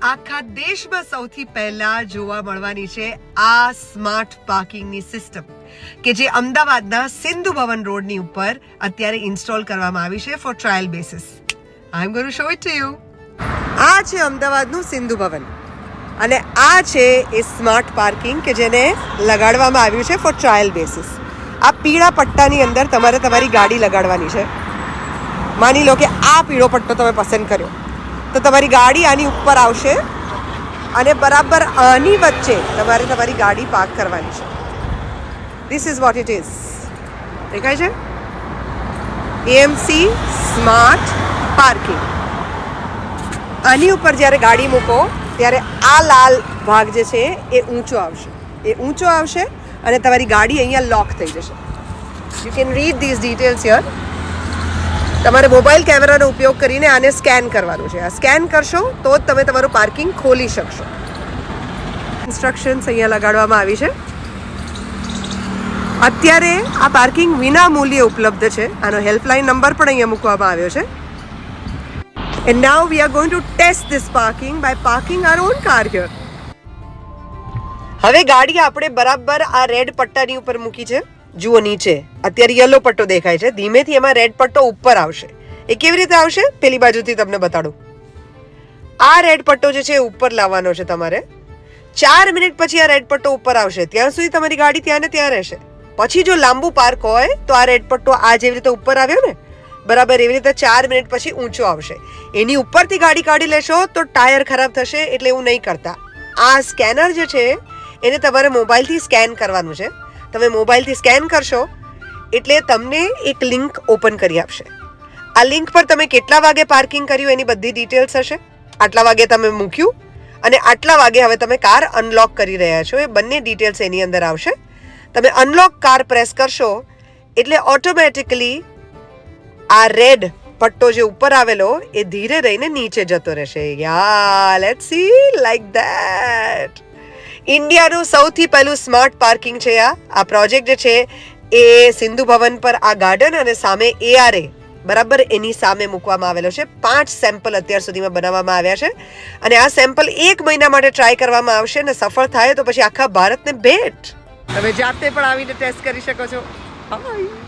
આખા દેશમાં સૌથી પહેલા જોવા મળવાની છે આ સ્માર્ટ પાર્કિંગની સિસ્ટમ કે જે અમદાવાદના સિંધુ ભવન રોડની ઉપર અત્યારે ઇન્સ્ટોલ કરવામાં આવી છે for trial basis. I am going to show it to you. આ છે અમદાવાદનું સિંધુ ભવન અને આ છે એ સ્માર્ટ પાર્કિંગ કે જેને લગાડવામાં આવ્યું છે ફોર ટ્રાયલ બેસિસ. આ પીળા પટ્ટાની અંદર તમારે તમારી ગાડી લગાડવાની છે. માની લો કે આ પીળો પટ્ટો તમે પસંદ કર્યો તો તમારી ગાડી આની ઉપર આવશે અને બરાબર આની વચ્ચે તમારે તમારી ગાડી પાર્ક કરવાની છે. This is what it is. દેખાય છે એએમસી સ્માર્ટ પાર્કિંગ. આની ઉપર જ્યારે ગાડી મૂકો ત્યારે આ લાલ ભાગ જે છે એ ઊંચો આવશે અને તમારી ગાડી અહીંયા લોક થઈ જશે. You can read these details here. તમારે મોબાઈલ કેમેરાનો ઉપયોગ કરીને આને સ્કેન કરવાનું છે. આ સ્કેન કરશો તો જ તમે તમારું પાર્કિંગ ખોલી શકશો. ઇન્સ્ટ્રક્શન્સ અહીંયા લગાડવામાં આવી છે. અત્યારે આ પાર્કિંગ વિના મૂલ્યે ઉપલબ્ધ છે. આનો હેલ્પલાઇન નંબર પણ અહીંયા મૂકવામાં આવ્યો છે. And now we are going to test this parking by parking our own car here. હવે ગાડી આપણે બરાબર આ રેડ પટ્ટાની ઉપર મૂકી છે. જુઓ નીચે અત્યારે યલો પટ્ટો દેખાય છે. ધીમેથી એમાં રેડ પટ્ટો ઉપર આવશે. એ કેવી રીતે આવશે પેલી બાજુથી તમને બતાડું. આ રેડ પટ્ટો જે છે એ ઉપર લાવવાનો છે તમારે. 4 મિનિટ પછી આ રેડ પટ્ટો ઉપર આવશે. ત્યાં સુધી તમારી ગાડી ત્યાં ને ત્યાં રહેશે. પછી જો લાંબુ પાર્ક હોય તો આ રેડ પટ્ટો આ જેવી રીતે ઉપર આવ્યો ને બરાબર એવી રીતે 4 મિનિટ પછી ઊંચો આવશે. એની ઉપરથી ગાડી કાઢી લેશો તો ટાયર ખરાબ થશે એટલે એવું નહીં કરતા. આ સ્કેનર જે છે એને તમારે મોબાઈલથી સ્કેન કરવાનું છે. તમે મોબાઈલથી સ્કેન કરશો એટલે તમને એક લિંક ઓપન કરી આપશે. આ લિંક પર તમે કેટલા વાગે પાર્કિંગ કર્યું એની બધી ડિટેલ્સ હશે. આટલા વાગે તમે મૂક્યું અને આટલા વાગે હવે તમે કાર અનલોક કરી રહ્યા છો એ બંને ડિટેલ્સ એની અંદર આવશે. તમે અનલોક કાર પ્રેસ કરશો એટલે ઓટોમેટિકલી આ રેડ પટ્ટો જે ઉપર આવેલો એ ધીરે રહીને નીચે જતો રહેશે. યા લેટ્સ સી લાઈક ધેટ. ઇન્ડિયાનું સૌથી પહેલું સ્માર્ટ પાર્કિંગ છે આ પ્રોજેક્ટ જે છે એ સિંધુ ભવન પર આ ગાર્ડન અને સામે ARA બરાબર એની સામે મૂકવામાં આવેલો છે. 5 સેમ્પલ અત્યાર સુધીમાં બનાવવામાં આવ્યા છે અને આ સેમ્પલ 1 મહિના માટે ટ્રાય કરવામાં આવશે અને સફળ થાય તો પછી આખા ભારતને ભેટ. તમે જાતે પણ આવીને ટેસ્ટ કરી શકો છો. હાય.